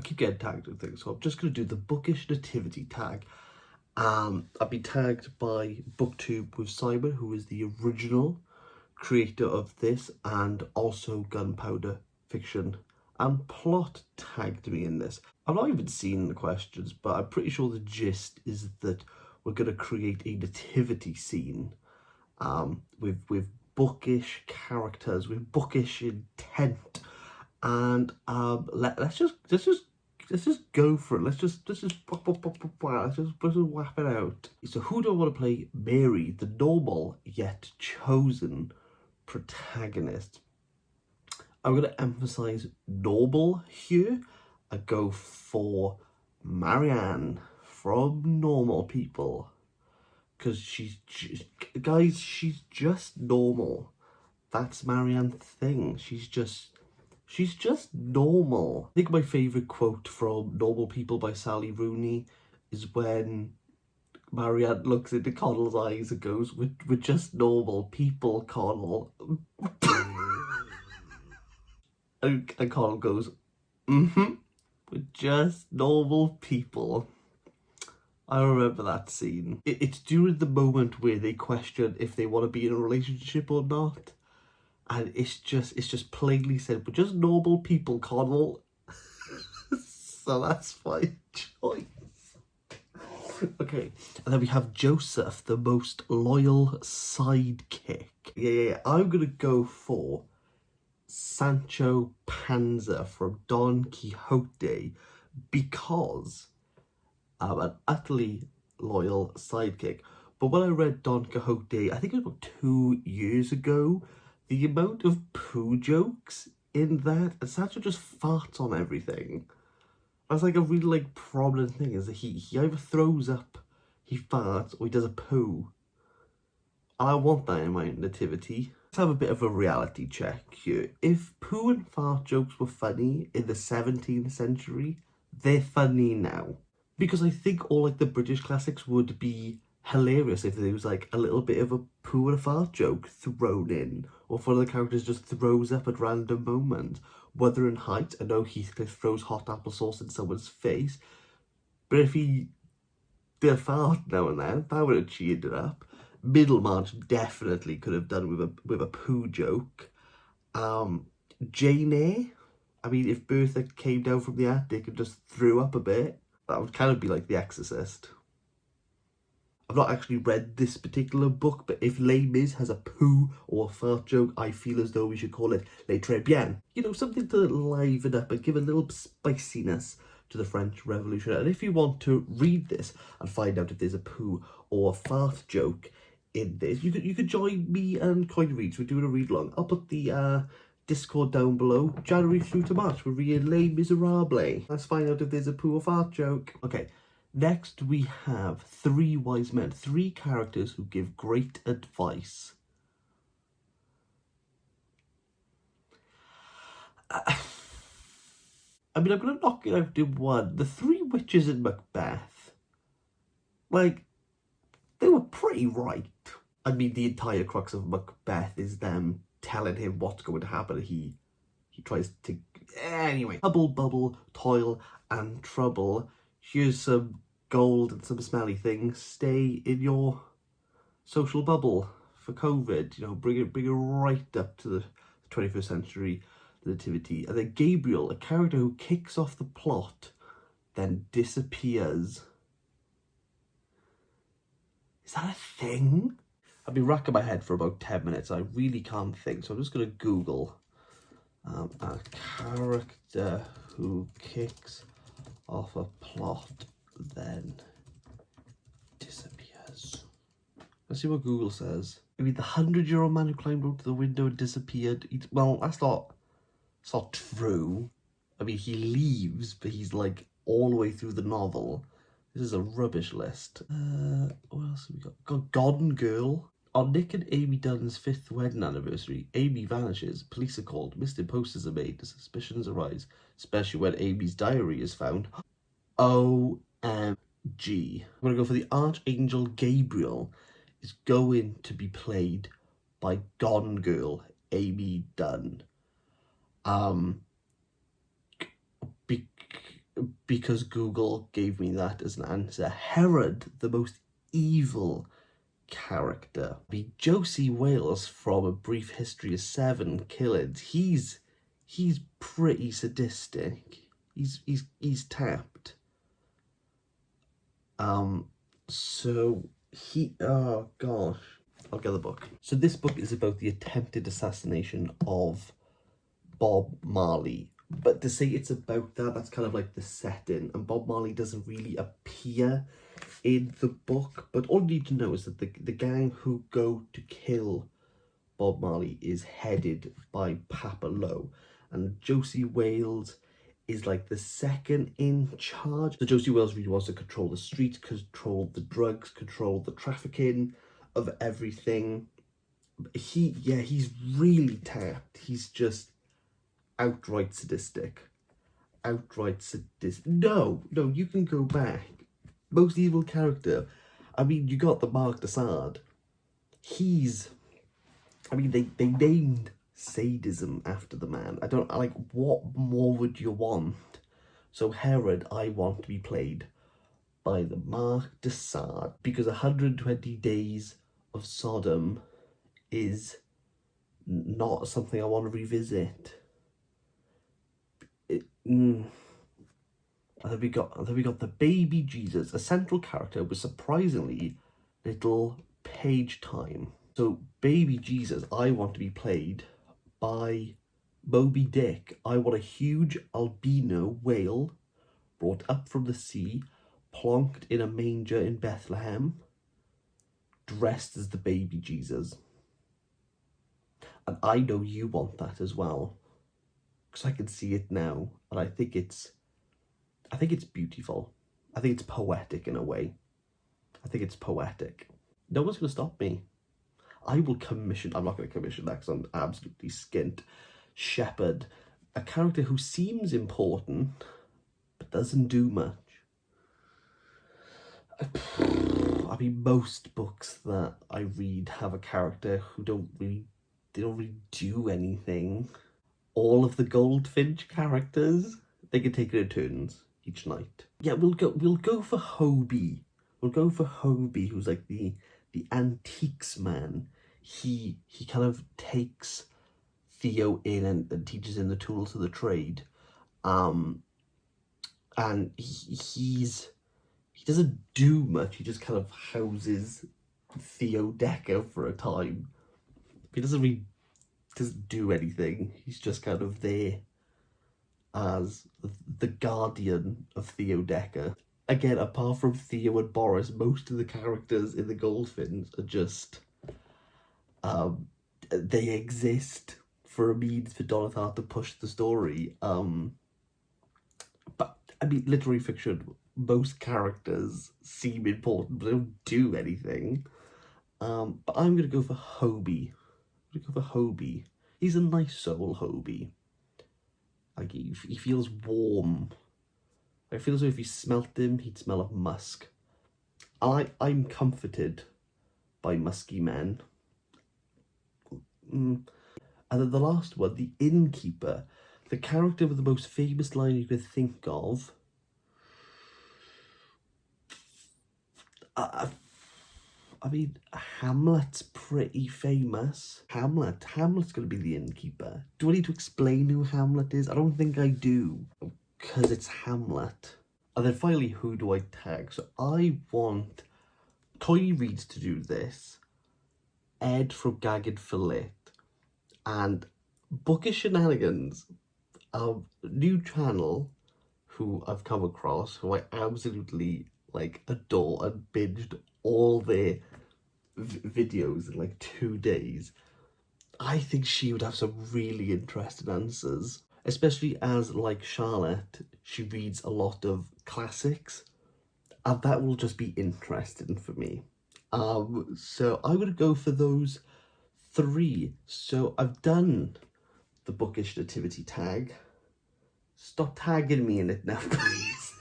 keep getting tagged and things, so I'm just going to do the Bookish Nativity Tag. I've been tagged by Booktube with Simon, who is the original creator of this, and also Gunpowder Fiction and Plot tagged me in this. I've not even seen the questions, but I'm pretty sure the gist is that we're going to create a nativity scene with bookish characters, with bookish intent, and let's just go for it. Let's just whap it out. So who do I want to play Mary, the normal yet chosen protagonist? I'm going to emphasize normal here. I go for Marianne from Normal People, because she's just normal. That's Marianne's thing. She's just normal. I think my favourite quote from Normal People by Sally Rooney is when Marianne looks into Connell's eyes and goes, we're just normal people, Connell. and Connell goes, we're just normal people. I remember that scene. It's during the moment where they question if they want to be in a relationship or not. And it's just plainly said, we're just normal people, Connell. So that's my choice. Okay, and then we have Joseph, the most loyal sidekick. Yeah. I'm going to go for Sancho Panza from Don Quixote, because I'm an utterly loyal sidekick. But when I read Don Quixote, I think it was about 2 years ago, the amount of poo jokes in that, and Sancho just farts on everything. That's like a really prominent thing, is that he either throws up, he farts, or he does a poo. And I want that in my nativity. Let's have a bit of a reality check here. If poo and fart jokes were funny in the 17th century, they're funny now. Because I think all the British classics would be hilarious if there was a little bit of a poo and a fart joke thrown in, or if one of the characters just throws up at random moments. Wuthering Heights, I know Heathcliff throws hot applesauce in someone's face, but if he did a fart now and then, that would have cheered it up. Middlemarch definitely could have done with a poo joke. Jane Eyre, I mean, if Bertha came down from the attic and just threw up a bit, that would kind of be like The Exorcist. I've not actually read this particular book, but if Les Mis has a poo or a fart joke, I feel as though we should call it Les Très Bien. You know, something to liven up and give a little spiciness to the French Revolution. And if you want to read this and find out if there's a poo or a fart joke in this, you could join me and Coin Reads. We're doing a read along. I'll put the Discord down below. January through to March, we're reading Les Miserables. Let's find out if there's a poo or fart joke. Okay. Next, we have 3 wise men, 3 characters who give great advice. I mean, I'm going to knock it out in one. The 3 witches in Macbeth, they were pretty right. I mean, the entire crux of Macbeth is them telling him what's going to happen. He tries to... Anyway. Hubble, bubble, toil, and trouble. Here's some gold and some smelly things. Stay in your social bubble for COVID. You know, bring it right up to the 21st century nativity. And then Gabriel, a character who kicks off the plot, then disappears. Is that a thing? I've been racking my head for about 10 minutes. I really can't think, so I'm just going to Google a character who kicks off a plot, then disappears. Let's see what Google says. I mean, the 100-year-old man who climbed up to the window and disappeared. Well, that's not true. I mean, he leaves, but he's all the way through the novel. This is a rubbish list. What else have we got? Gone Girl. On Nick and Amy Dunn's 5th wedding anniversary, Amy vanishes. Police are called. Missing posters are made. Suspicions arise, especially when Amy's diary is found. OMG. I'm going to go for the Archangel Gabriel. Is going to be played by Gone Girl, Amy Dunn. because Google gave me that as an answer. Herod, the most evil character. Be Josie Wales from A Brief History of Seven Killings. He's pretty sadistic. He's tapped. So he, oh gosh, I'll get the book. So this book is about the attempted assassination of Bob Marley. But to say it's about that, that's kind of like the setting. And Bob Marley doesn't really appear in the book. But all you need to know is that the gang who go to kill Bob Marley is headed by Papa Lowe. And Josie Wales is like the second in charge. So Josie Wales really wants to control the streets, control the drugs, control the trafficking of everything. He's really tapped. He's just outright sadistic. Outright sadistic. No, you can go back. Most evil character. I mean, you got the Mark de Sade. They named sadism after the man. What more would you want? So Herod, I want to be played by the Mark de Sade, because 120 Days of Sodom is not something I want to revisit. And then we got the baby Jesus, a central character with surprisingly little page time. So baby Jesus, I want to be played by Moby Dick. I want a huge albino whale brought up from the sea, plonked in a manger in Bethlehem, dressed as the baby Jesus. And I know you want that as well, because I can see it now, and I think it's beautiful. I think it's poetic in a way. I think it's poetic. No one's going to stop me. I will commission, I'm not going to commission that because I'm absolutely skint. Shepherd, a character who seems important, but doesn't do much. I mean, most books that I read have a character who don't really do anything. All of the Goldfinch characters, they can take their turns each night. Yeah, we'll go for Hobie. We'll go for Hobie, who's like the antiques man. He kind of takes Theo in and teaches him the tools of the trade. And he doesn't do much. He just kind of houses Theo Decker for a time. He doesn't do anything. He's just kind of there as the guardian of Theo Decker. Again, apart from Theo and Boris, most of the characters in the Goldfinch are just they exist for a means for Donathar to push the story. But I mean, literary fiction, most characters seem important but they don't do anything. But I'm gonna go for Hobie. He's a nice soul, Hobie. Like, he feels warm. I feel as though if you smelt him, he'd smell of musk. I'm comforted by musky men. And then the last one, the innkeeper, the character with the most famous line you could think of. I mean, Hamlet's pretty famous. Hamlet's going to be the innkeeper. Do I need to explain who Hamlet is? I don't think I do, because it's Hamlet. And then finally, who do I tag? So I want Toy Reads to do this, Ed from Gagged for Lit, and Bookish Shenanigans, a new channel who I've come across, who I absolutely adore and binged all their videos in like 2 days. I think she would have some really interesting answers, especially as, like Charlotte, she reads a lot of classics, and that will just be interesting for me. So I'm gonna go for those 3. So I've done the Bookish Nativity Tag. Stop tagging me in it now, please.